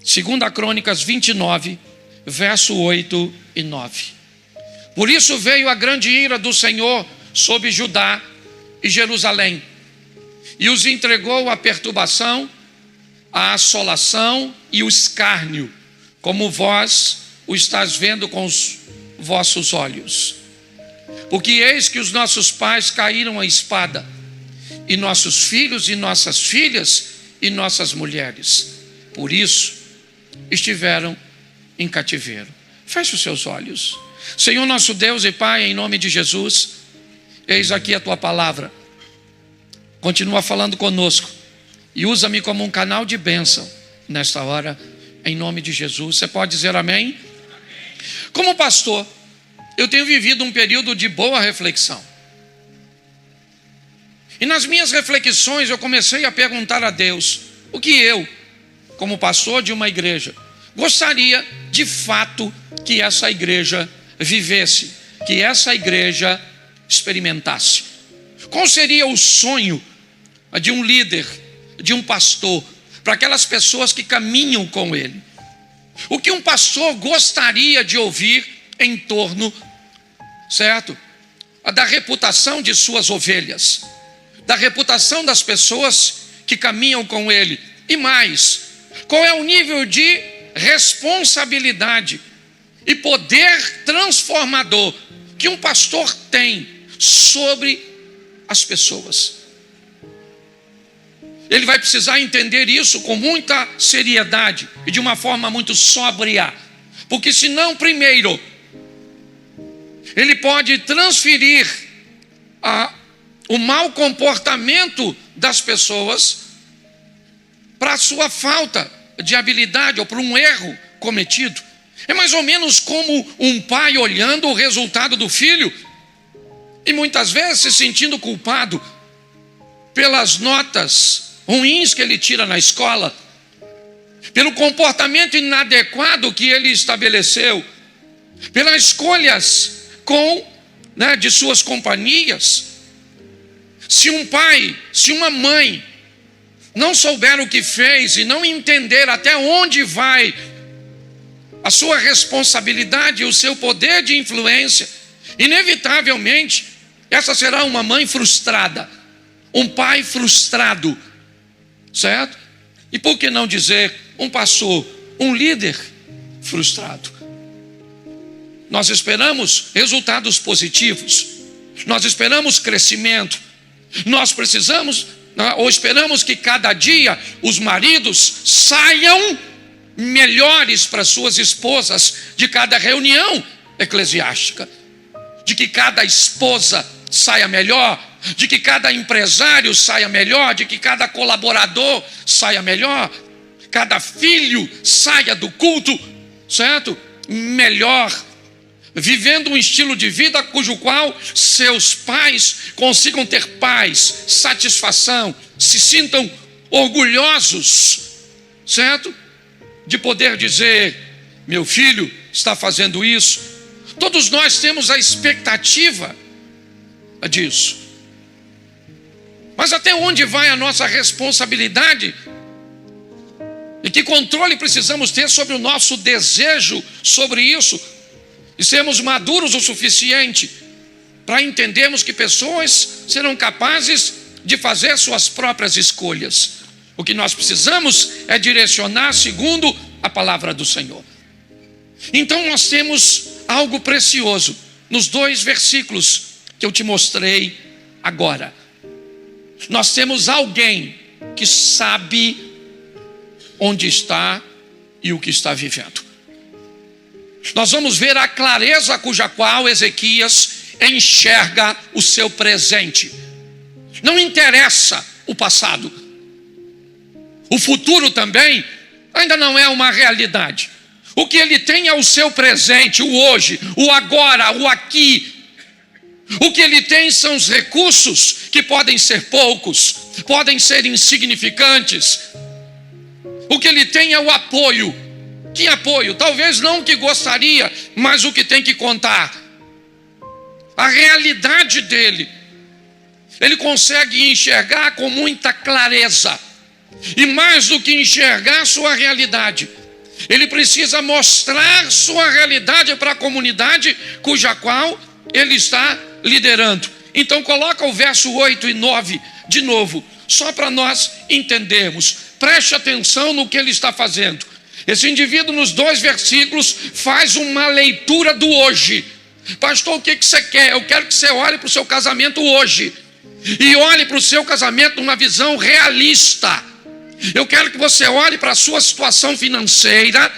Segunda Crônicas 29, verso 8 e 9. Por isso veio a grande ira do Senhor sobre Judá e Jerusalém, e os entregou à perturbação, à assolação e o escárnio, como vós o estás vendo com os vossos olhos. Porque eis que os nossos pais caíram à espada, e nossos filhos e nossas filhas e nossas mulheres, por isso estiveram em cativeiro. Feche os seus olhos. Senhor nosso Deus e Pai, em nome de Jesus, eis aqui a tua palavra. Continua falando conosco e usa-me como um canal de bênção nesta hora, em nome de Jesus. Você pode dizer amém? Como pastor, eu tenho vivido um período de boa reflexão. E nas minhas reflexões eu comecei a perguntar a Deus o que eu, como pastor de uma igreja, gostaria de fato que essa igreja vivesse, que essa igreja experimentasse. Qual seria o sonho de um líder, de um pastor, para aquelas pessoas que caminham com ele? O que um pastor gostaria de ouvir em torno, certo, da reputação de suas ovelhas, da reputação das pessoas que caminham com ele? E mais, qual é o nível de responsabilidade e poder transformador que um pastor tem sobre as pessoas? Ele vai precisar entender isso com muita seriedade e de uma forma muito sóbria, porque senão, primeiro, ele pode transferir o mau comportamento das pessoas para a sua falta de habilidade ou para um erro cometido. É mais ou menos como um pai olhando o resultado do filho e muitas vezes se sentindo culpado pelas notas ruins que ele tira na escola, pelo comportamento inadequado que ele estabeleceu, pelas escolhas de suas companhias. Se um pai, se uma mãe não souber o que fez e não entender até onde vai a sua responsabilidade e o seu poder de influência, inevitavelmente essa será uma mãe frustrada, um pai frustrado, certo? E por que não dizer um pastor, um líder frustrado? Nós esperamos resultados positivos, nós esperamos crescimento, nós precisamos ou esperamos que cada dia os maridos saiam melhores para suas esposas de cada reunião eclesiástica, de que cada esposa saia melhor, de que cada empresário saia melhor, de que cada colaborador saia melhor, cada filho saia do culto, certo? Melhor, vivendo um estilo de vida cujo qual seus pais consigam ter paz, satisfação, se sintam orgulhosos, certo? De poder dizer, meu filho está fazendo isso. Todos nós temos a expectativa disso. Mas até onde vai a nossa responsabilidade? E que controle precisamos ter sobre o nosso desejo sobre isso? E sermos maduros o suficiente para entendermos que pessoas serão capazes de fazer suas próprias escolhas. O que nós precisamos é direcionar segundo a palavra do Senhor. Então nós temos algo precioso nos 2 versículos que eu te mostrei agora. Nós temos alguém que sabe onde está e o que está vivendo. Nós vamos ver a clareza cuja qual Ezequias enxerga o seu presente. Não interessa o passado. O futuro também ainda não é uma realidade. O que ele tem é o seu presente, o hoje, o agora, o aqui. O que ele tem são os recursos que podem ser poucos, podem ser insignificantes. O que ele tem é o apoio. Que apoio? Talvez não o que gostaria, mas o que tem que contar. A realidade dele. Ele consegue enxergar com muita clareza. E mais do que enxergar sua realidade, Ele precisa mostrar sua realidade para a comunidade cuja qual ele está liderando. Então coloca o verso 8 e 9 de novo, só para nós entendermos. Preste atenção no que ele está fazendo. Esse indivíduo nos 2 versículos faz uma leitura do hoje. Pastor, o que você quer? Eu quero que você olhe para o seu casamento hoje. E olhe para o seu casamento numa visão realista. Eu quero que você olhe para a sua situação financeira,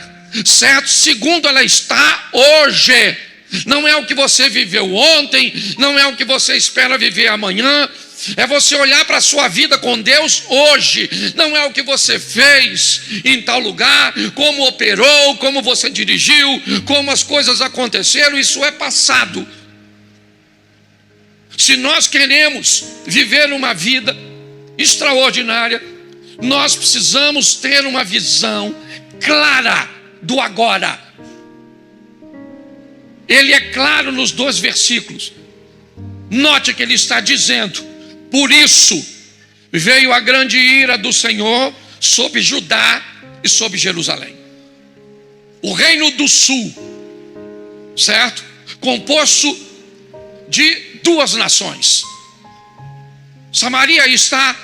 certo? Segundo ela está hoje. Não é o que você viveu ontem, não é o que você espera viver amanhã. É você olhar para a sua vida com Deus hoje. Não é o que você fez em tal lugar, como operou, como você dirigiu, como as coisas aconteceram. Isso é passado. Se nós queremos viver uma vida extraordinária, nós precisamos ter uma visão clara do agora. Ele é claro nos 2 versículos. Note que ele está dizendo: por isso veio a grande ira do Senhor sobre Judá e sobre Jerusalém. O reino do sul, certo? Composto de 2 nações. Samaria está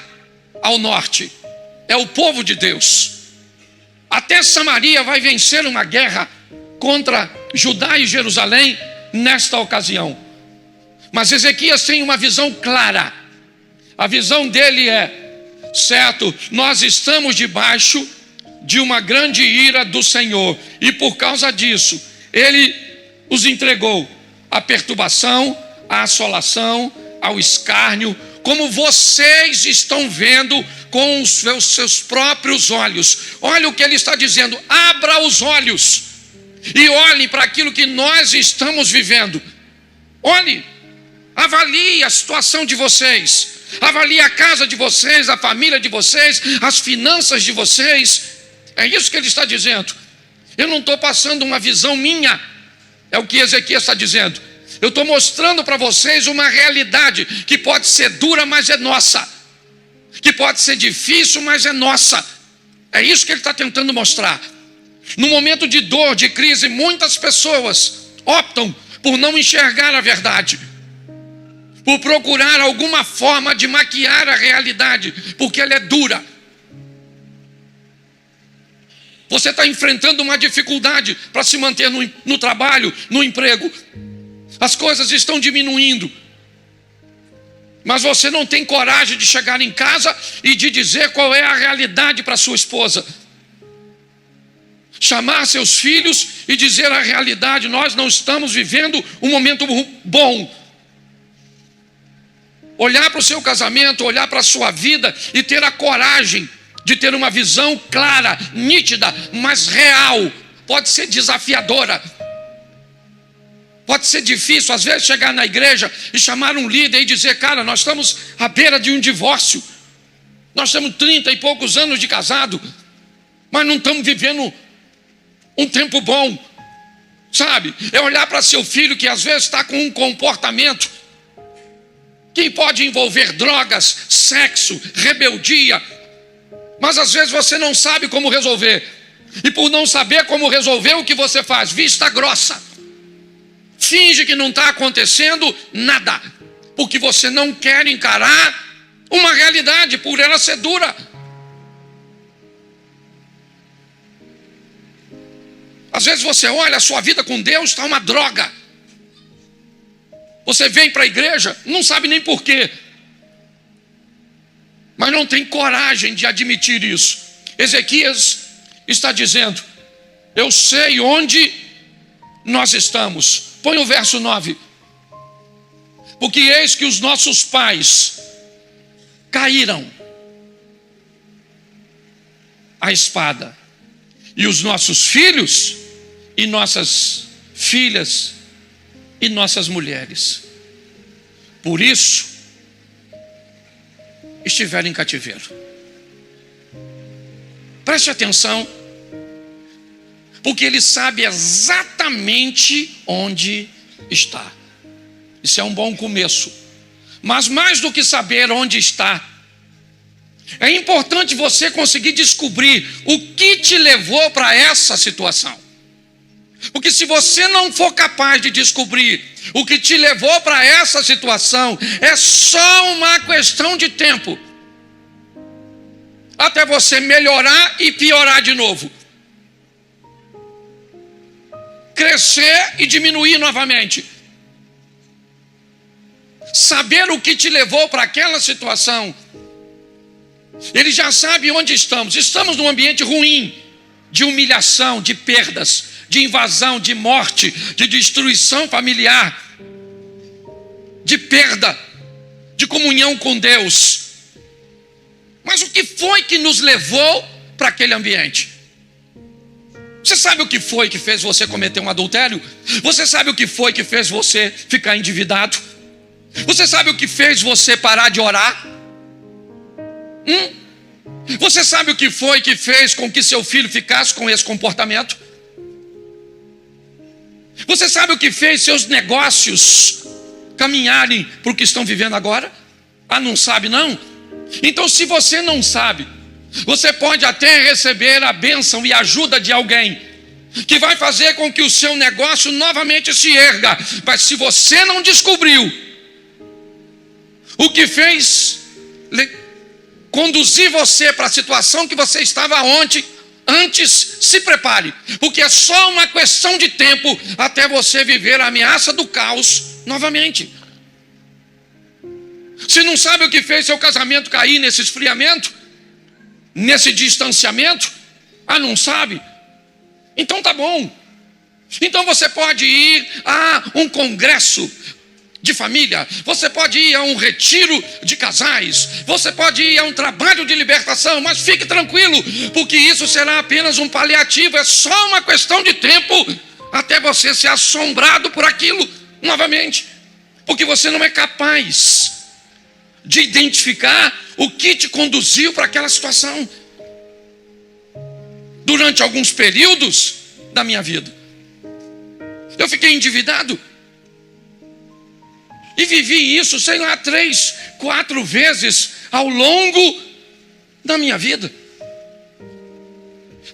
ao norte, é o povo de Deus. Até Samaria vai vencer uma guerra contra Judá e Jerusalém nesta ocasião. Mas Ezequias tem uma visão clara. A visão dele é, certo, nós estamos debaixo de uma grande ira do Senhor, e por causa disso ele os entregou à perturbação, à assolação, ao escárnio, como vocês estão vendo com os seus próprios olhos. Olha o que ele está dizendo: abra os olhos e olhe para aquilo que nós estamos vivendo. Olhe, avalie a situação de vocês, avalie a casa de vocês, a família de vocês, as finanças de vocês. É isso que ele está dizendo. Eu não estou passando uma visão minha, é o que Ezequias está dizendo. Eu estou mostrando para vocês uma realidade que pode ser dura, mas é nossa, que pode ser difícil, mas é nossa. É isso que ele está tentando mostrar. No momento de dor, de crise, muitas pessoas optam por não enxergar a verdade, por procurar alguma forma de maquiar a realidade, porque ela é dura. Você está enfrentando uma dificuldade para se manter no trabalho, no emprego. As coisas estão diminuindo, mas você não tem coragem de chegar em casa e de dizer qual é a realidade para sua esposa. Chamar seus filhos e dizer a realidade: nós não estamos vivendo um momento bom. Olhar para o seu casamento, olhar para a sua vida e ter a coragem de ter uma visão clara, nítida, mas real. Pode ser desafiadora, pode ser difícil, às vezes, chegar na igreja e chamar um líder e dizer: cara, nós estamos à beira de um divórcio, nós temos 30 e poucos anos de casado, mas não estamos vivendo um tempo bom, sabe? É olhar para seu filho que às vezes está com um comportamento que pode envolver drogas, sexo, rebeldia, mas às vezes você não sabe como resolver, e por não saber como resolver, o que você faz? Vista grossa, finge que não está acontecendo nada, porque você não quer encarar uma realidade por ela ser dura. Às vezes você olha, a sua vida com Deus está uma droga. Você vem para a igreja, não sabe nem porquê, mas não tem coragem de admitir isso. Ezequias está dizendo: eu sei onde nós estamos. Põe o verso 9. Porque eis que os nossos pais caíram à espada, e os nossos filhos e nossas filhas e nossas mulheres, por isso, estiveram em cativeiro. Preste atenção, porque ele sabe exatamente onde está. Isso é um bom começo. Mas mais do que saber onde está, É importante você conseguir descobrir o que te levou para essa situação. Porque se você não for capaz de descobrir o que te levou para essa situação, é só uma questão de tempo até você melhorar e piorar de novo. Crescer e diminuir novamente. Saber o que te levou para aquela situação. Ele já sabe onde estamos. Estamos num ambiente ruim, de humilhação, de perdas, de invasão, de morte, de destruição familiar, de perda, de comunhão com Deus. Mas o que foi que nos levou para aquele ambiente? Você sabe o que foi que fez você cometer um adultério? Você sabe o que foi que fez você ficar endividado? Você sabe o que fez você parar de orar? Você sabe o que foi que fez com que seu filho ficasse com esse comportamento? Você sabe o que fez seus negócios caminharem para o que estão vivendo agora? Ah, não sabe não? Então, se você não sabe, você pode até receber a bênção e ajuda de alguém que vai fazer com que o seu negócio novamente se erga. Mas se você não descobriu o que fez conduzir você para a situação que você estava antes, se prepare, porque é só uma questão de tempo até você viver a ameaça do caos novamente. Se não sabe o que fez seu casamento cair nesse esfriamento, nesse distanciamento, não sabe? Então tá bom. Então você pode ir a um congresso de família, você pode ir a um retiro de casais, você pode ir a um trabalho de libertação, mas fique tranquilo, porque isso será apenas um paliativo, é só uma questão de tempo até você ser assombrado por aquilo novamente, porque você não é capaz de identificar o que te conduziu para aquela situação. Durante alguns períodos da minha vida, eu fiquei endividado. E vivi isso, 3, 4 vezes ao longo da minha vida.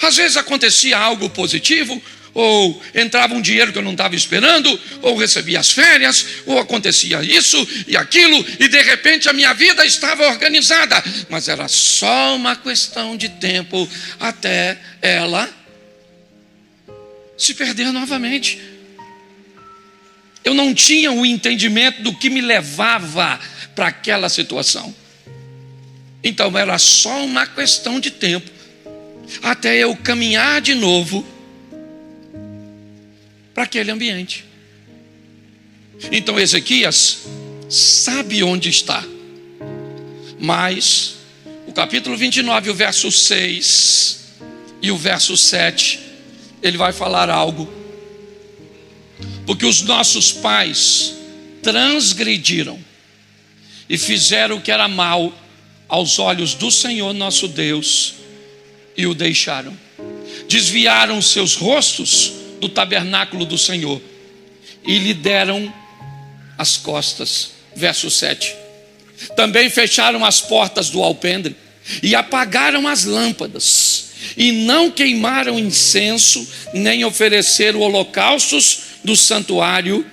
Às vezes acontecia algo positivo, ou entrava um dinheiro que eu não estava esperando, ou recebia as férias, ou acontecia isso e aquilo, e de repente a minha vida estava organizada. Mas era só uma questão de tempo até ela se perder novamente. Eu não tinha o entendimento do que me levava para aquela situação. Então era só uma questão de tempo até eu caminhar de novo para aquele ambiente. Então Ezequias sabe onde está. Mas o capítulo 29, o verso 6 e o verso 7, ele vai falar algo. Porque os nossos pais transgrediram e fizeram o que era mal aos olhos do Senhor nosso Deus e o deixaram. Desviaram seus rostos do tabernáculo do Senhor e lhe deram as costas. Verso 7. Também fecharam as portas do alpendre e apagaram as lâmpadas e não queimaram incenso nem ofereceram holocaustos do santuário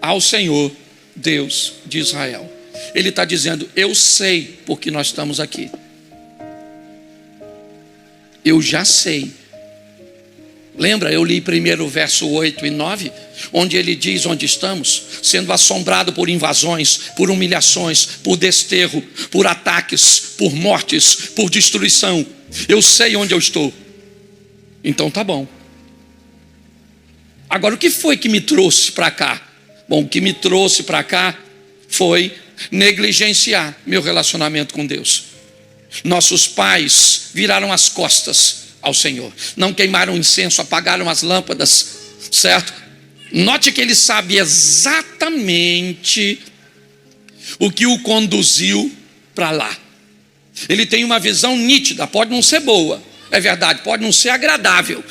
ao Senhor Deus de Israel. Ele está dizendo: eu sei porque nós estamos aqui. Eu já sei. Lembra, eu li primeiro o verso 8 e 9, onde ele diz onde estamos, sendo assombrado por invasões, por humilhações, por desterro, por ataques, por mortes, por destruição. Eu sei onde eu estou. Então tá bom. Agora, o que foi que me trouxe para cá? Bom, o que me trouxe para cá foi negligenciar meu relacionamento com Deus. Nossos pais viraram as costas ao Senhor, não queimaram incenso, apagaram as lâmpadas, certo? Note que ele sabe exatamente o que o conduziu para lá. Ele tem uma visão nítida, pode não ser boa, é verdade, pode não ser agradável,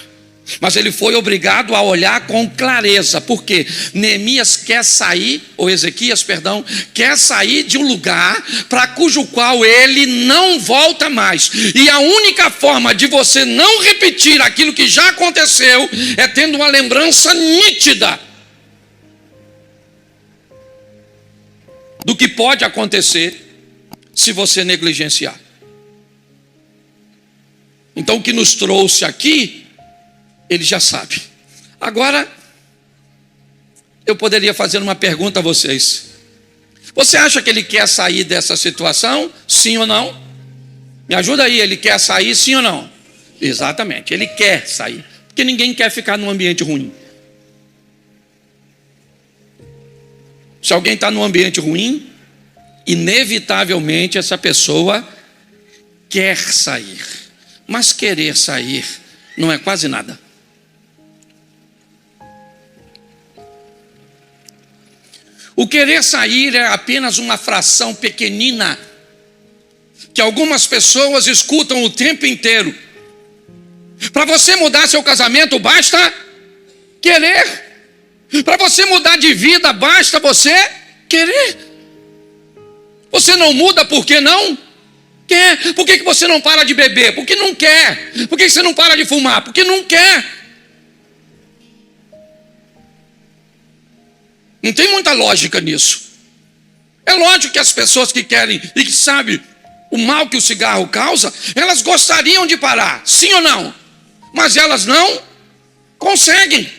Mas ele foi obrigado a olhar com clareza, porque Neemias quer sair, ou Ezequias, perdão, quer sair de um lugar para cujo qual ele não volta mais. E a única forma de você não repetir aquilo que já aconteceu é tendo uma lembrança nítida do que pode acontecer se você negligenciar. Então o que nos trouxe aqui, ele já sabe. Agora, eu poderia fazer uma pergunta a vocês. Você acha que ele quer sair dessa situação? Sim ou não? Me ajuda aí, ele quer sair, sim ou não? Exatamente, ele quer sair. Porque ninguém quer ficar num ambiente ruim. Se alguém está num ambiente ruim, inevitavelmente essa pessoa quer sair. Mas querer sair não é quase nada. O querer sair é apenas uma fração pequenina que algumas pessoas escutam o tempo inteiro. Para você mudar seu casamento, basta querer. Para você mudar de vida, basta você querer. Você não muda porque não quer. Por que você não para de beber? Porque não quer. Por que você não para de fumar? Porque não quer. Não tem muita lógica nisso. É lógico que as pessoas que querem e que sabem o mal que o cigarro causa, elas gostariam de parar, sim ou não? Mas elas não conseguem.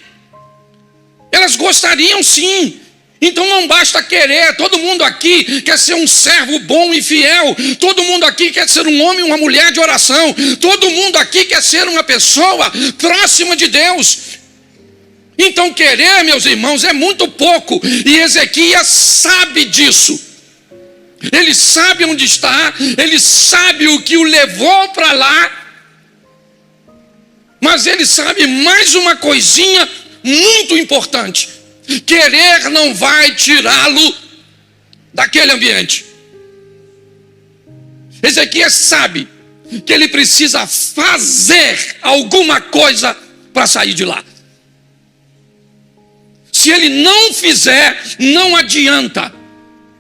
Elas gostariam sim. Então não basta querer. Todo mundo aqui quer ser um servo bom e fiel. Todo mundo aqui quer ser um homem e uma mulher de oração. Todo mundo aqui quer ser uma pessoa próxima de Deus. Então querer, meus irmãos, é muito pouco. E Ezequias sabe disso. Ele sabe onde está. Ele sabe o que o levou para lá. Mas ele sabe mais uma coisinha muito importante. Querer não vai tirá-lo daquele ambiente. Ezequias sabe que ele precisa fazer alguma coisa para sair de lá. Se ele não fizer, não adianta.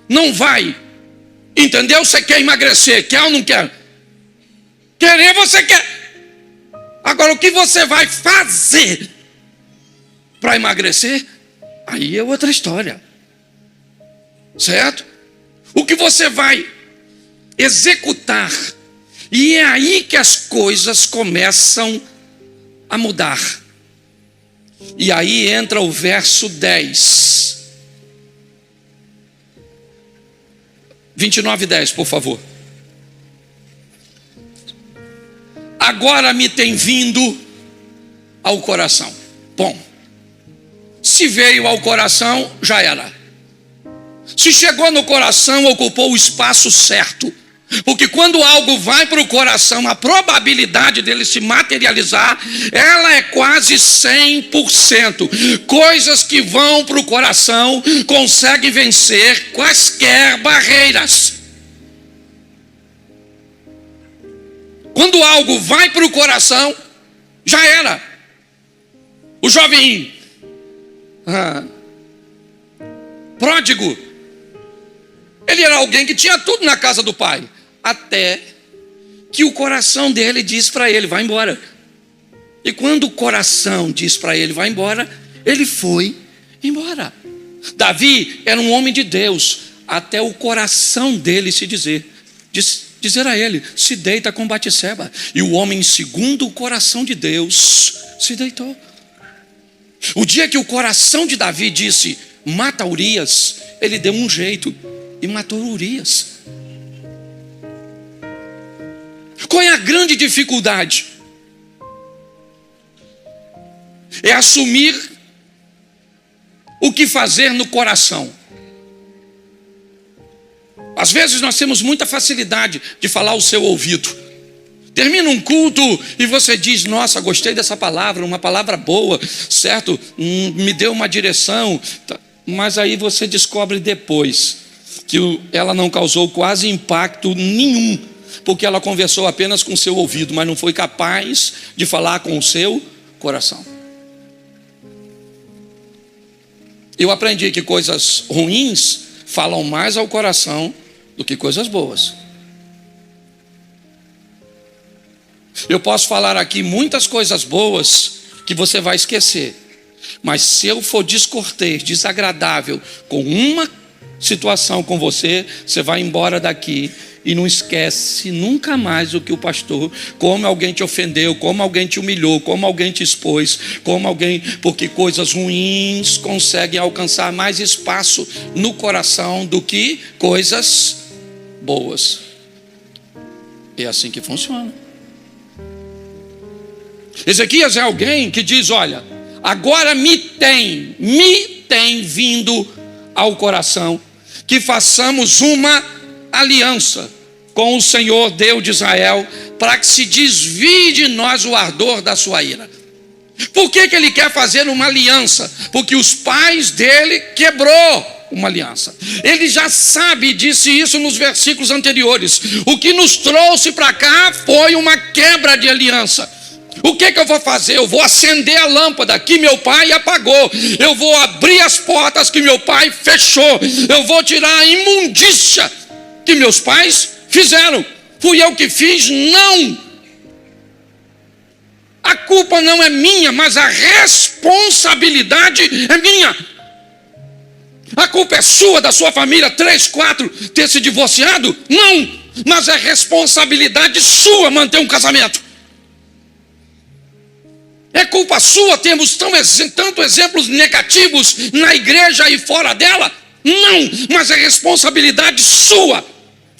Não vai. Entendeu? Você quer emagrecer, quer ou não quer? Querer você quer. Agora o que você vai fazer para emagrecer? Aí é outra história. Certo? O que você vai executar. E é aí que as coisas começam a mudar. E aí entra o verso 10. 29:10, por favor. Agora me tem vindo ao coração. Bom, se veio ao coração, já era. Se chegou no coração, ocupou o espaço certo. Porque quando algo vai para o coração, a probabilidade dele se materializar, ela é quase 100%. Coisas que vão para o coração conseguem vencer quaisquer barreiras. Quando algo vai para o coração, já era. O jovem pródigo, ele era alguém que tinha tudo na casa do pai. Até que o coração dele diz para ele, vai embora. E quando o coração diz para ele, vai embora, ele foi embora. Davi era um homem de Deus, até o coração dele se dizer a ele, se deita com Batseba. E o homem, segundo o coração de Deus, se deitou. O dia que o coração de Davi disse, mata Urias, ele deu um jeito e matou Urias. Qual é a grande dificuldade? É assumir o que fazer no coração. Às vezes nós temos muita facilidade de falar ao seu ouvido. Termina um culto e você diz, nossa, gostei dessa palavra, uma palavra boa, certo? Me deu uma direção. Mas aí você descobre depois que ela não causou quase impacto nenhum, porque ela conversou apenas com o seu ouvido, mas não foi capaz de falar com o seu coração. Eu aprendi que coisas ruins falam mais ao coração do que coisas boas. Eu posso falar aqui muitas coisas boas que você vai esquecer, mas se eu for descortês, desagradável com uma situação com você, você vai embora daqui e não esquece nunca mais o que o pastor, como alguém te ofendeu, como alguém te humilhou, como alguém te expôs, como alguém, porque coisas ruins conseguem alcançar mais espaço no coração do que coisas boas. É assim que funciona. Ezequias é alguém que diz: olha, agora me tem vindo ao coração que façamos uma aliança com o Senhor Deus de Israel, para que se desvie de nós o ardor da sua ira. Por que ele quer fazer uma aliança? Porque os pais dele quebrou uma aliança. Ele já sabe, disse isso nos versículos anteriores. O que nos trouxe para cá foi uma quebra de aliança. O que eu vou fazer? Eu vou acender a lâmpada que meu pai apagou. Eu vou abrir as portas que meu pai fechou. Eu vou tirar a imundícia que meus pais fizeram. Fui eu que fiz? Não. A culpa não é minha, mas a responsabilidade é minha. A culpa é sua, da sua família, 3, 4, ter se divorciado? Não, mas é responsabilidade sua manter um casamento. É culpa sua termos tanto exemplos negativos na igreja e fora dela? Não, mas é responsabilidade sua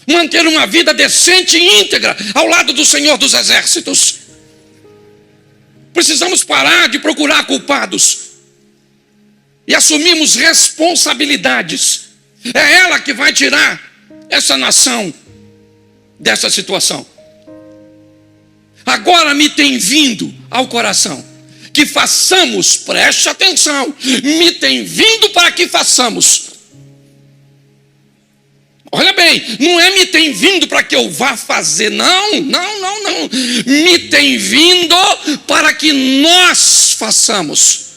manter uma vida decente e íntegra ao lado do Senhor dos Exércitos. Precisamos parar de procurar culpados e assumirmos responsabilidades. É ela que vai tirar essa nação dessa situação. Agora me tem vindo ao coração que façamos, preste atenção, me tem vindo para que façamos. Olha bem, não é me tem vindo para que eu vá fazer, não. Me tem vindo para que nós façamos.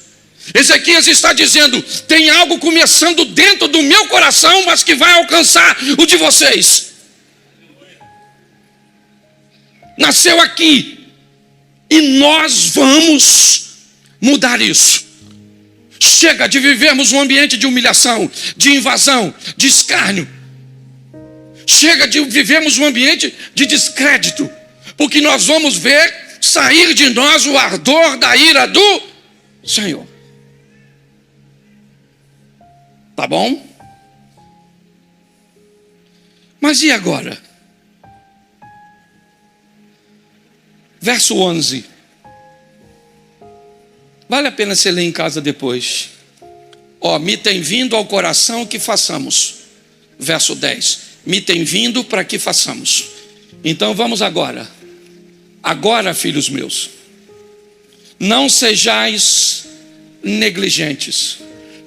Ezequias está dizendo: tem algo começando dentro do meu coração, mas que vai alcançar o de vocês. Nasceu aqui e nós vamos mudar isso. Chega de vivermos um ambiente de humilhação, de invasão, de escárnio. Chega de vivermos um ambiente de descrédito, porque nós vamos ver sair de nós o ardor da ira do Senhor. Tá bom? Mas e agora? Verso 11. Vale a pena você ler em casa depois. Me tem vindo ao coração que façamos. Verso 10. Me tem vindo para que façamos. Então vamos agora. Agora, filhos meus, não sejais negligentes,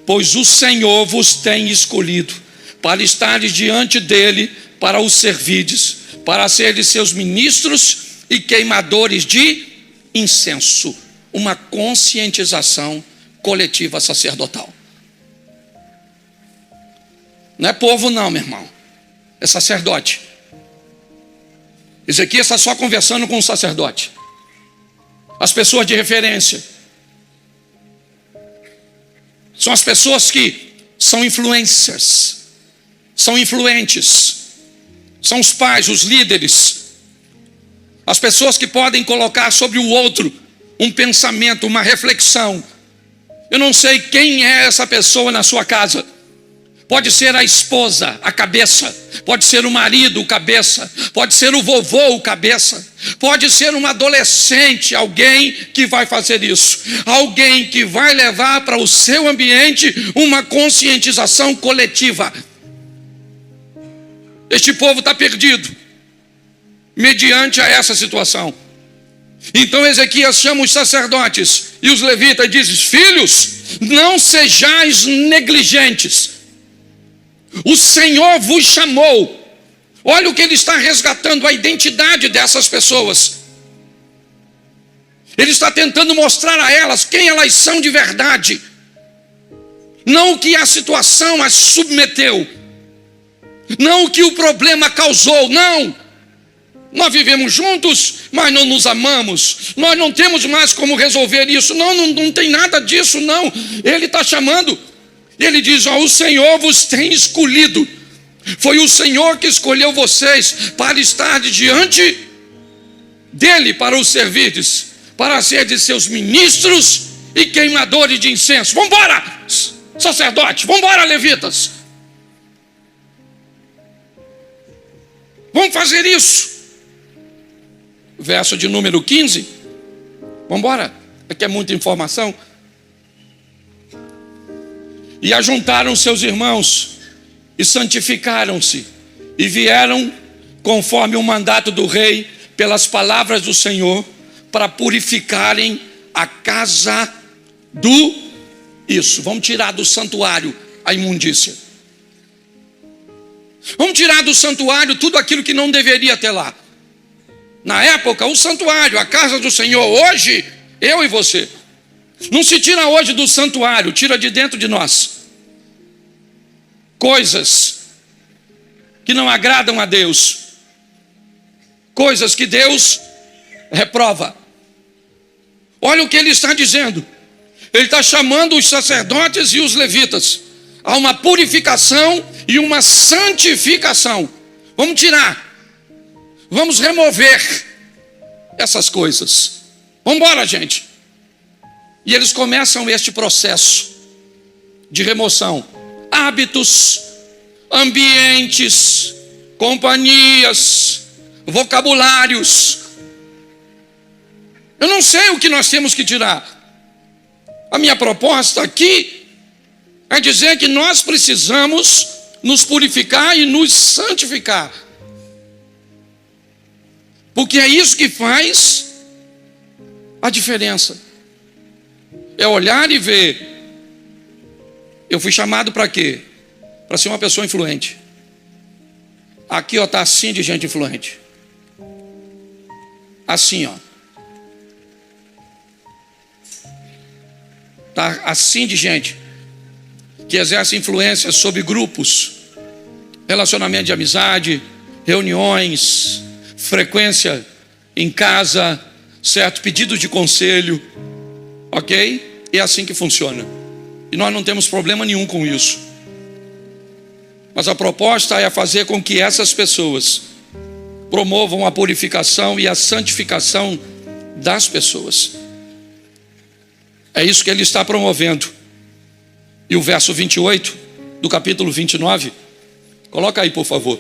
pois o Senhor vos tem escolhido para estares diante dele, para o servirdes, para seres seus ministros e queimadores de incenso. Uma conscientização coletiva sacerdotal. Não é povo não, meu irmão. É sacerdote. Ezequias está só conversando com o sacerdote. As pessoas de referência são as pessoas que são influencers, são influentes, são os pais, os líderes, as pessoas que podem colocar sobre o outro um pensamento, uma reflexão. Eu não sei quem é essa pessoa na sua casa. Pode ser a esposa, a cabeça. Pode ser o marido, o cabeça. Pode ser o vovô, o cabeça. Pode ser um adolescente, alguém que vai fazer isso. Alguém que vai levar para o seu ambiente uma conscientização coletiva. Este povo está perdido mediante a essa situação. Então Ezequias chama os sacerdotes e os levitas e diz: filhos, não sejais negligentes. O Senhor vos chamou. Olha o que ele está resgatando, a identidade dessas pessoas. Ele está tentando mostrar a elas quem elas são de verdade. Não o que a situação as submeteu. Não o que o problema causou. Não. Nós vivemos juntos, mas não nos amamos. Nós não temos mais como resolver isso. Não tem nada disso, não. Ele está chamando. Ele diz, o Senhor vos tem escolhido. Foi o Senhor que escolheu vocês para estar diante dele, para os servirdes, para ser de seus ministros e queimadores de incenso. Vamos embora, sacerdote, vamos embora, levitas. Vamos fazer isso. Verso de número 15. Vamos embora, aqui é muita informação. E ajuntaram seus irmãos e santificaram-se e vieram conforme o mandato do rei pelas palavras do Senhor para purificarem a casa do isso. Vamos tirar do santuário a imundícia. Vamos tirar do santuário tudo aquilo que não deveria ter lá. Na época, o santuário, a casa do Senhor. Hoje, eu e você. Não se tira hoje do santuário, tira de dentro de nós. Coisas que não agradam a Deus. Coisas que Deus reprova. Olha o que ele está dizendo. Ele está chamando os sacerdotes e os levitas a uma purificação e uma santificação. Vamos tirar. Vamos remover essas coisas. Vamos embora, gente. E eles começam este processo de remoção. Hábitos, ambientes, companhias, vocabulários. Eu não sei o que nós temos que tirar. A minha proposta aqui é dizer que nós precisamos nos purificar e nos santificar. Porque é isso que faz a diferença. É olhar e ver. Eu fui chamado para quê? Para ser uma pessoa influente. Aqui, está assim de gente influente. Assim, Está assim de gente que exerce influência sobre grupos, relacionamento de amizade, reuniões, frequência em casa, certo? Pedidos de conselho, ok? É assim que funciona. E nós não temos problema nenhum com isso. Mas a proposta é fazer com que essas pessoas promovam a purificação e a santificação das pessoas. É isso que ele está promovendo. E o verso 28 do capítulo 29, coloca aí, por favor.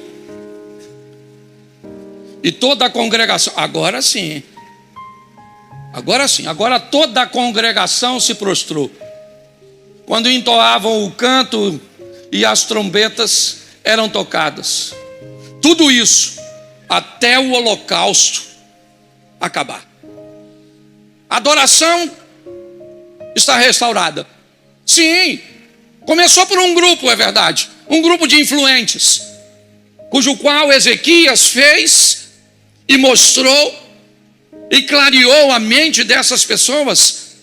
E toda a congregação, agora sim, agora toda a congregação se prostrou. Quando entoavam o canto e as trombetas eram tocadas. Tudo isso até o holocausto acabar. A adoração está restaurada. Sim, começou por um grupo, é verdade. Um grupo de influentes, cujo qual Ezequias fez e mostrou e clareou a mente dessas pessoas.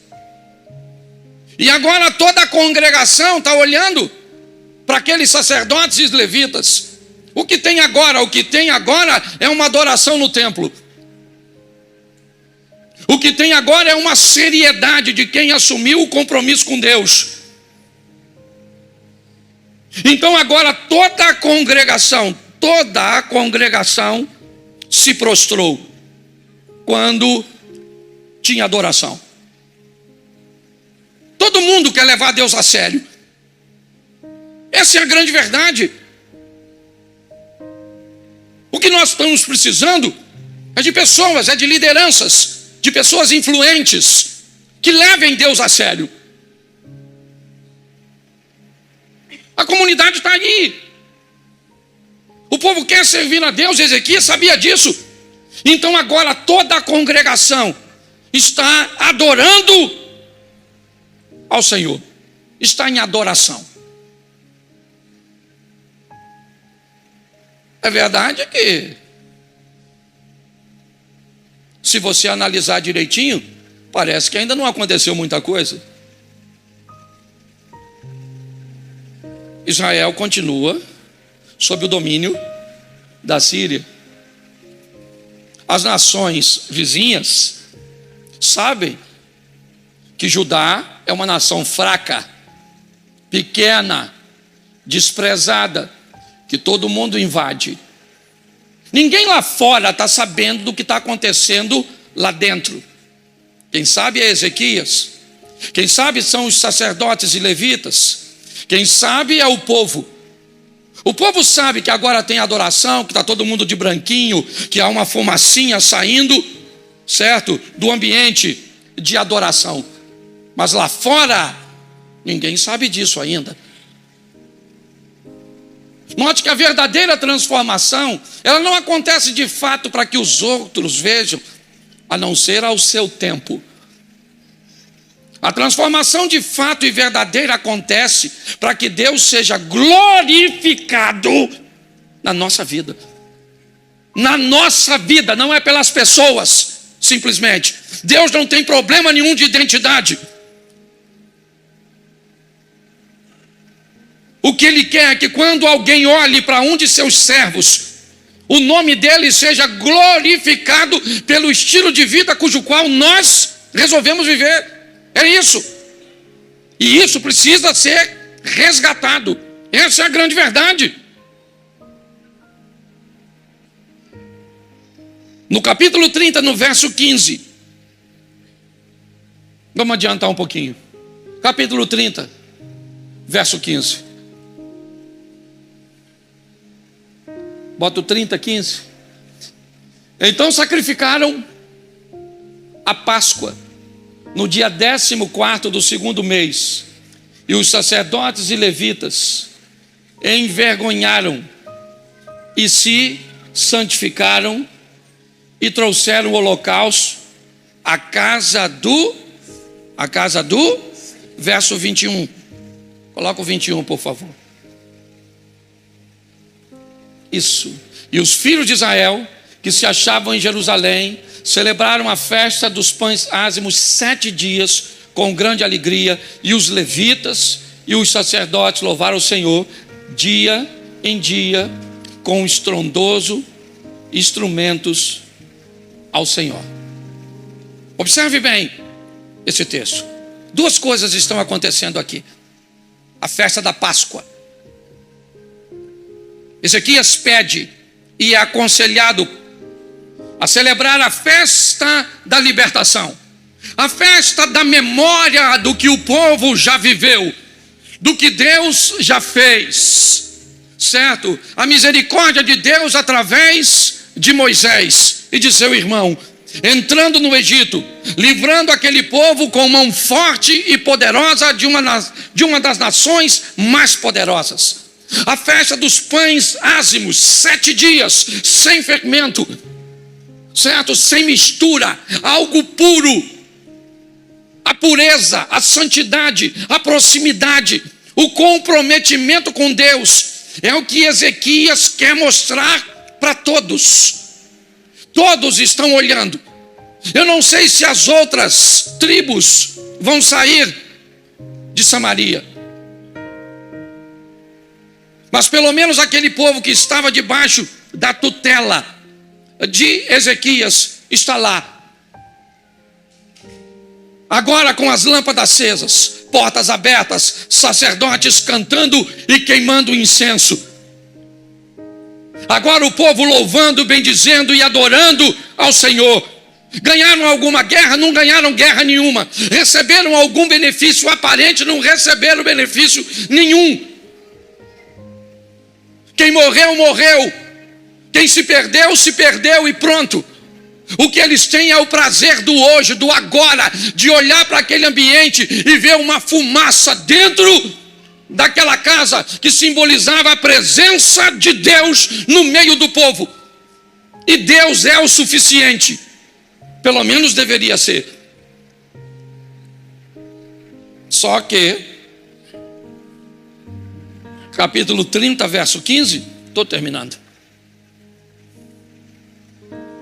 E agora toda a congregação está olhando para aqueles sacerdotes e levitas. O que tem agora é uma adoração no templo. O que tem agora é uma seriedade de quem assumiu o compromisso com Deus. Então agora toda a congregação se prostrou quando tinha adoração. Todo mundo quer levar Deus a sério. Essa é a grande verdade. O que nós estamos precisando é de pessoas, é de lideranças, de pessoas influentes que levem Deus a sério. A comunidade está aí. O povo quer servir a Deus. Ezequias sabia disso. Então agora toda a congregação está adorando ao Senhor. Está em adoração. É verdade que, se você analisar direitinho, Parece que ainda não aconteceu muita coisa. Israel continua sob o domínio da Síria. As nações vizinhas sabem que Judá é uma nação fraca, pequena, desprezada, que todo mundo invade. Ninguém lá fora está sabendo do que está acontecendo lá dentro. Quem sabe é Ezequias, quem sabe são os sacerdotes e levitas, quem sabe é o povo. O povo sabe que agora tem adoração, que está todo mundo de branquinho, que há uma fumacinha saindo, certo? Do ambiente de adoração. Mas lá fora, ninguém sabe disso ainda. Note que a verdadeira transformação, ela não acontece de fato para que os outros vejam, a não ser ao seu tempo. A transformação de fato e verdadeira acontece para que Deus seja glorificado na nossa vida. Na nossa vida, não é pelas pessoas, simplesmente. Deus não tem problema nenhum de identidade. O que Ele quer é que quando alguém olhe para um de seus servos, o nome dele seja glorificado pelo estilo de vida cujo qual nós resolvemos viver. É isso. E isso precisa ser resgatado. Essa é a grande verdade. No capítulo 30, no verso 15. Vamos adiantar um pouquinho. Capítulo 30, verso 15. Bota o 30, 15. Então sacrificaram a Páscoa no dia 14º do segundo mês, e os sacerdotes e levitas envergonharam e se santificaram e trouxeram o holocausto à casa do verso 21. Coloca o 21, por favor. Isso. E os filhos de Israel, que se achavam em Jerusalém, celebraram a festa dos pães ázimos 7 dias, com grande alegria, e os levitas e os sacerdotes louvaram o Senhor, dia em dia, com estrondoso instrumentos ao Senhor. Observe bem esse texto. Duas coisas estão acontecendo aqui. A festa da Páscoa. Ezequias pede e é aconselhado a celebrar a festa da libertação, a festa da memória do que o povo já viveu, do que Deus já fez, certo? A misericórdia de Deus através de Moisés e de seu irmão, entrando no Egito, livrando aquele povo com mão forte e poderosa de uma das nações mais poderosas. A festa dos pães ázimos, 7 dias, sem fermento, certo? Sem mistura, algo puro. A pureza, a santidade, a proximidade, o comprometimento com Deus é o que Ezequias quer mostrar para todos. Todos estão olhando. Eu não sei se as outras tribos vão sair de Samaria, mas pelo menos aquele povo que estava debaixo da tutela de Ezequias está lá. Agora com as lâmpadas acesas, portas abertas, sacerdotes cantando e queimando incenso. Agora o povo louvando, bendizendo e adorando ao Senhor. Ganharam alguma guerra? Não ganharam guerra nenhuma. Receberam algum benefício aparente? Não receberam benefício nenhum. Quem morreu, morreu. Quem se perdeu e pronto. O que eles têm é o prazer do hoje, do agora, de olhar para aquele ambiente e ver uma fumaça dentro daquela casa que simbolizava a presença de Deus no meio do povo. E Deus é o suficiente. Pelo menos deveria ser. Só que capítulo 30, verso 15, estou terminando.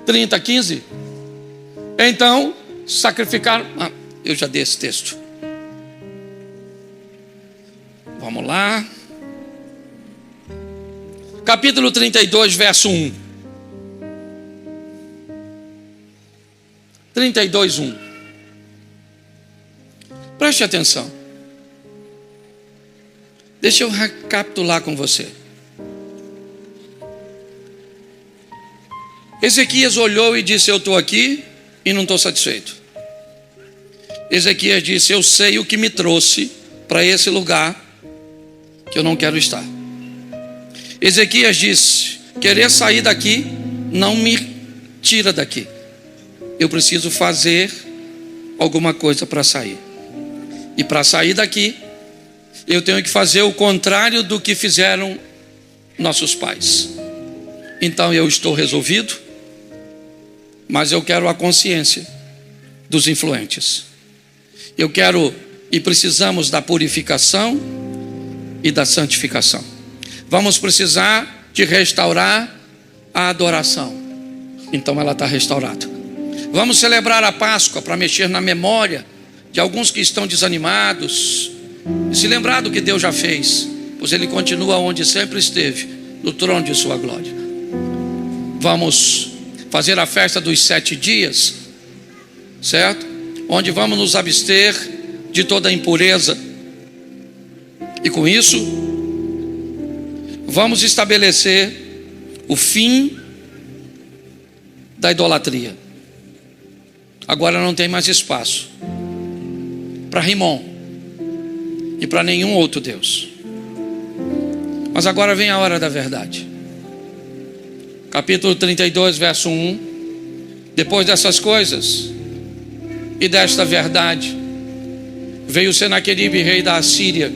30, 15. Então sacrificaram. Eu já dei esse texto. Vamos lá. Capítulo 32, verso 1. 32, 1. Preste atenção. Deixa eu recapitular com você. Ezequias olhou e disse: eu estou aqui e não estou satisfeito. Ezequias disse: eu sei o que me trouxe para esse lugar que eu não quero estar. Ezequias disse: querer sair daqui não me tira daqui. Eu preciso fazer alguma coisa para sair. E para sair daqui, eu tenho que fazer o contrário do que fizeram nossos pais. Então eu estou resolvido, mas eu quero a consciência dos influentes. Eu quero e precisamos da purificação e da santificação. Vamos precisar de restaurar a adoração. Então ela está restaurada. Vamos celebrar a Páscoa para mexer na memória de alguns que estão desanimados e se lembrar do que Deus já fez, pois Ele continua onde sempre esteve, no trono de sua glória. Vamos fazer a festa dos 7 dias, certo? Onde vamos nos abster de toda impureza. E com isso, vamos estabelecer o fim da idolatria. Agora não tem mais espaço para Rimon e para nenhum outro Deus. Mas agora vem a hora da verdade. Capítulo 32, verso 1. Depois dessas coisas e desta verdade, veio Senaqueribe, rei da Assíria,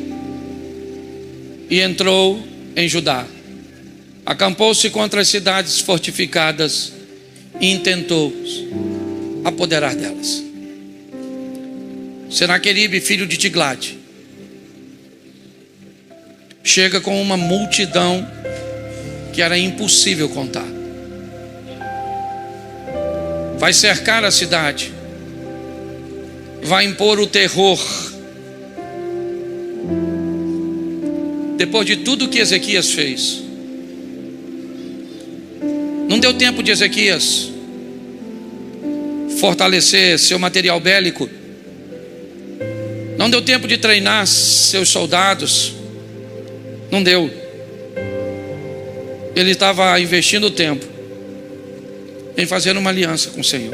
e entrou em Judá. Acampou-se contra as cidades fortificadas e intentou apoderar delas. Senaqueribe, filho de Tiglate, chega com uma multidão que era impossível contar. Vai cercar a cidade, vai impor o terror. Depois de tudo que Ezequias fez, não deu tempo de Ezequias fortalecer seu material bélico, não deu tempo de treinar seus soldados, não deu. Ele estava investindo tempo em fazer uma aliança com o Senhor.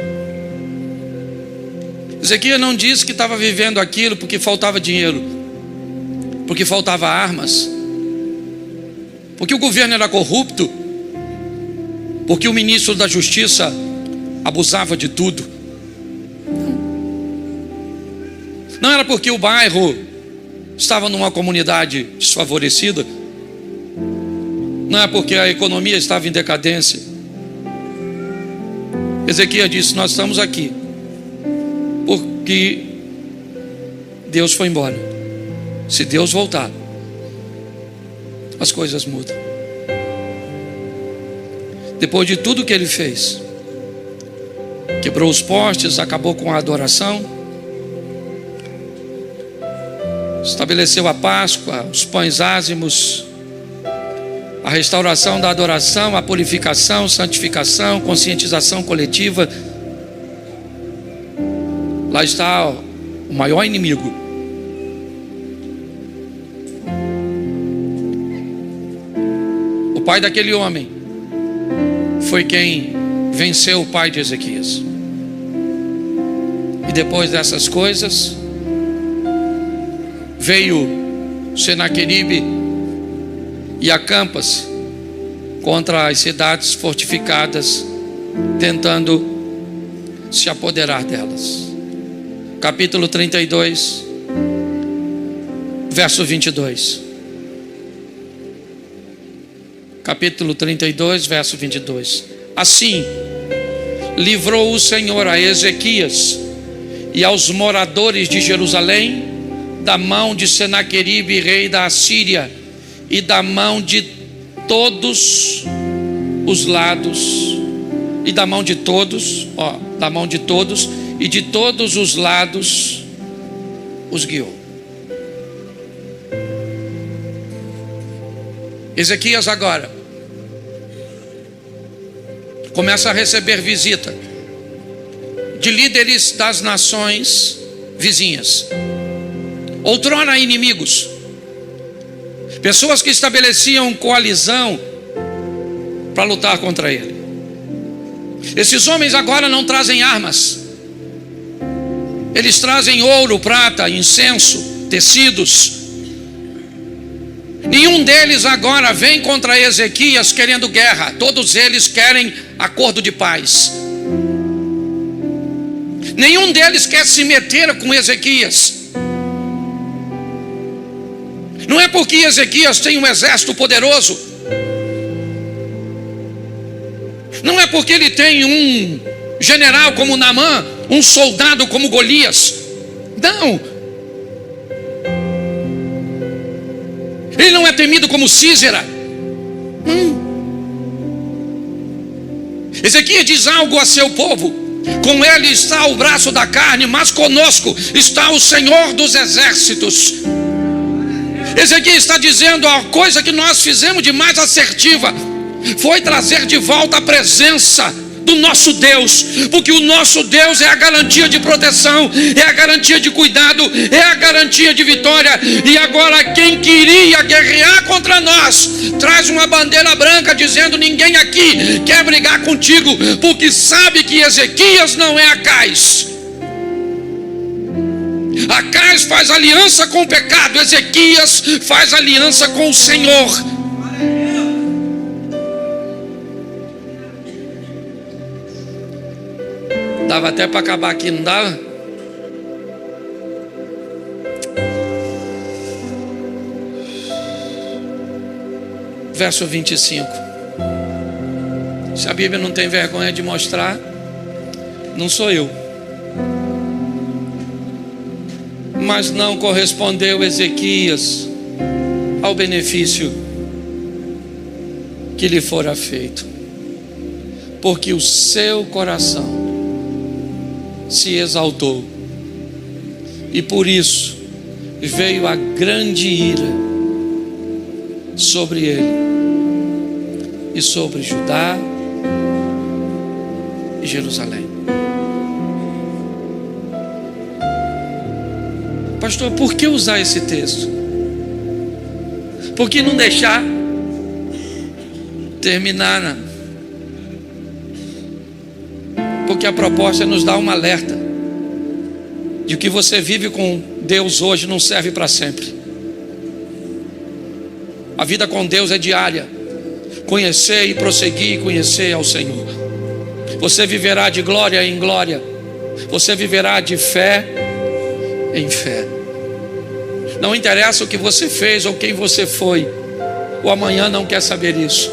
Ezequias não disse que estava vivendo aquilo porque faltava dinheiro, porque faltava armas, porque o governo era corrupto, porque o ministro da Justiça abusava de tudo. Não era porque o bairro estava numa comunidade desfavorecida, não é porque a economia estava em decadência. Ezequias disse: nós estamos aqui porque Deus foi embora. Se Deus voltar, as coisas mudam. Depois de tudo que ele fez, quebrou os postes, acabou com a adoração, estabeleceu a Páscoa, os pães ázimos, a restauração da adoração, a purificação, santificação, conscientização coletiva. Lá está o maior inimigo. O pai daquele homem foi quem venceu o pai de Ezequias. E depois dessas coisas, veio Senaqueribe e acampa-se contra as cidades fortificadas, tentando se apoderar delas. Capítulo 32, verso 22. Capítulo 32, verso 22. Assim livrou o Senhor a Ezequias e aos moradores de Jerusalém da mão de Senaqueribe, rei da Assíria, e da mão de todos os lados, e da mão de todos, e de todos os lados os guiou. Ezequias agora começa a receber visita de líderes das nações vizinhas, outrora inimigos, pessoas que estabeleciam coalizão para lutar contra ele. Esses homens agora não trazem armas, eles trazem ouro, prata, incenso, tecidos. Nenhum deles agora vem contra Ezequias querendo guerra, todos eles querem acordo de paz. Nenhum deles quer se meter com Ezequias. Não é porque Ezequias tem um exército poderoso, não é porque ele tem um general como Naamã, um soldado como Golias. Não. Ele não é temido como Sísera. Ezequias diz algo a seu povo: com ele está o braço da carne, mas conosco está o Senhor dos exércitos. Ezequias está dizendo: a coisa que nós fizemos de mais assertiva foi trazer de volta a presença do nosso Deus, porque o nosso Deus é a garantia de proteção, é a garantia de cuidado, é a garantia de vitória. E agora quem queria guerrear contra nós traz uma bandeira branca dizendo: ninguém aqui quer brigar contigo, porque sabe que Ezequias não é Acais. Acais faz aliança com o pecado, Ezequias faz aliança com o Senhor. Dava até para acabar aqui, não dava? Verso 25. Se a Bíblia não tem vergonha de mostrar, não sou eu. Mas não correspondeu Ezequias ao benefício que lhe fora feito, porque o seu coração se exaltou, e por isso veio a grande ira sobre ele e sobre Judá e Jerusalém. Pastor, por que usar esse texto? Por que não deixar terminar, né? Porque a proposta é nos dar um alerta de que você vive com Deus hoje não serve para sempre. A vida com Deus é diária. Conhecer e prosseguir e conhecer ao Senhor. Você viverá de glória em glória. Você viverá de fé em fé. Não interessa o que você fez ou quem você foi. O amanhã não quer saber isso.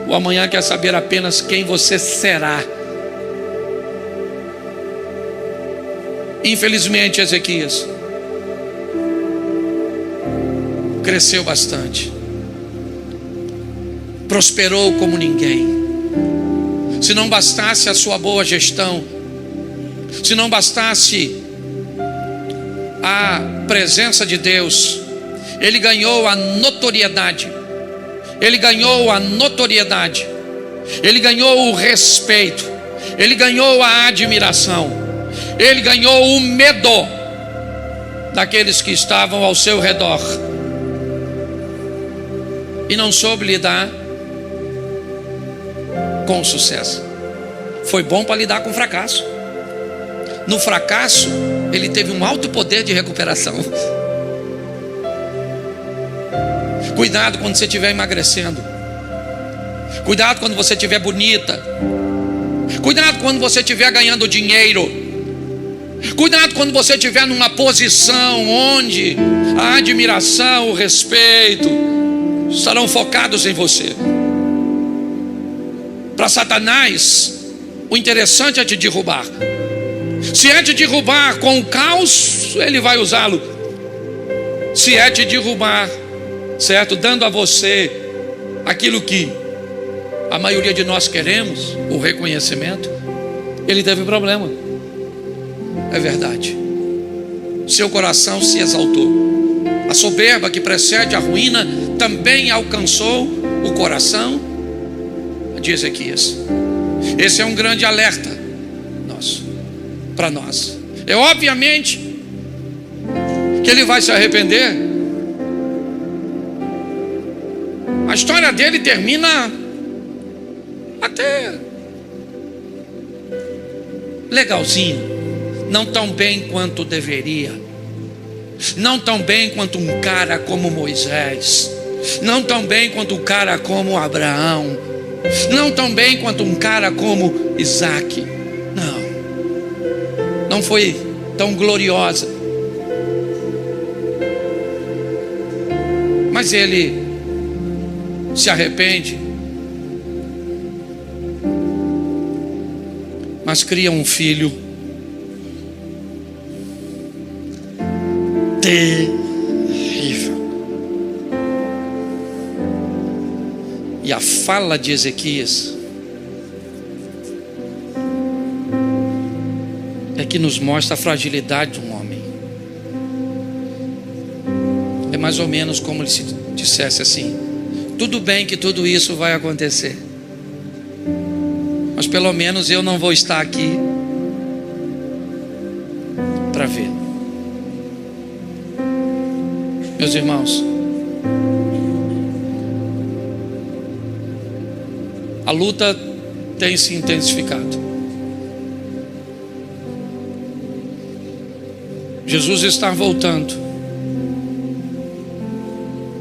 O amanhã quer saber apenas quem você será. Infelizmente, Ezequias cresceu bastante, prosperou como ninguém. Se não bastasse a sua boa gestão, se não bastasse a presença de Deus, ele ganhou a notoriedade, ele ganhou a notoriedade, ele ganhou o respeito, ele ganhou a admiração, ele ganhou o medo daqueles que estavam ao seu redor, e não soube lidar com o sucesso. Foi bom para lidar com o fracasso. No fracasso, ele teve um alto poder de recuperação. Cuidado quando você estiver emagrecendo. Cuidado quando você estiver bonita. Cuidado quando você estiver ganhando dinheiro. Cuidado quando você estiver numa posição onde a admiração, o respeito estarão focados em você. Para Satanás, o interessante é te derrubar. Se é te derrubar com o caos, ele vai usá-lo. Se é te derrubar, certo, dando a você aquilo que a maioria de nós queremos, o reconhecimento, ele teve problema. É verdade. Seu coração se exaltou. A soberba que precede a ruína também alcançou o coração de Ezequias. Esse é um grande alerta nosso, para nós. É obviamente que ele vai se arrepender. A história dele termina até legalzinho, não tão bem quanto deveria, não tão bem quanto um cara como Moisés, não tão bem quanto um cara como Abraão, não tão bem quanto um cara como Isaac. Não foi tão gloriosa, mas ele se arrepende, mas cria um filho terrível. E a fala de Ezequias é que nos mostra a fragilidade de um homem. É mais ou menos como ele se dissesse assim: tudo bem que tudo isso vai acontecer, mas pelo menos eu não vou estar aqui para ver. Meus irmãos, a luta tem se intensificado. Jesus está voltando,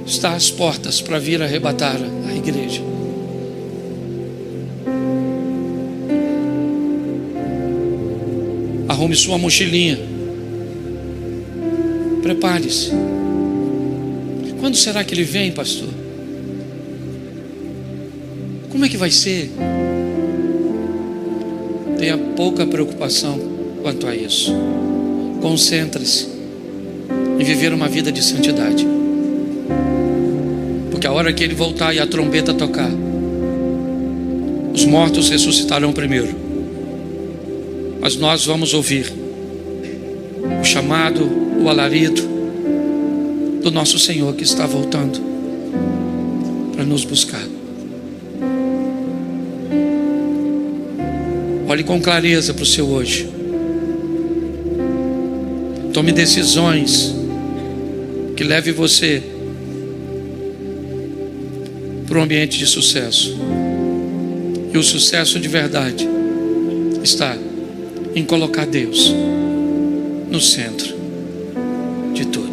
está às portas para vir arrebatar a igreja. Arrume sua mochilinha, prepare-se. Quando será que ele vem, pastor? Como é que vai ser? Tenha pouca preocupação quanto a isso. Concentre-se em viver uma vida de santidade, porque a hora que ele voltar e a trombeta tocar, os mortos ressuscitarão primeiro, mas nós vamos ouvir o chamado, o alarido do nosso Senhor que está voltando para nos buscar. Olhe com clareza para o seu hoje. Tome decisões que leve você para um ambiente de sucesso. E o sucesso de verdade está em colocar Deus no centro de tudo.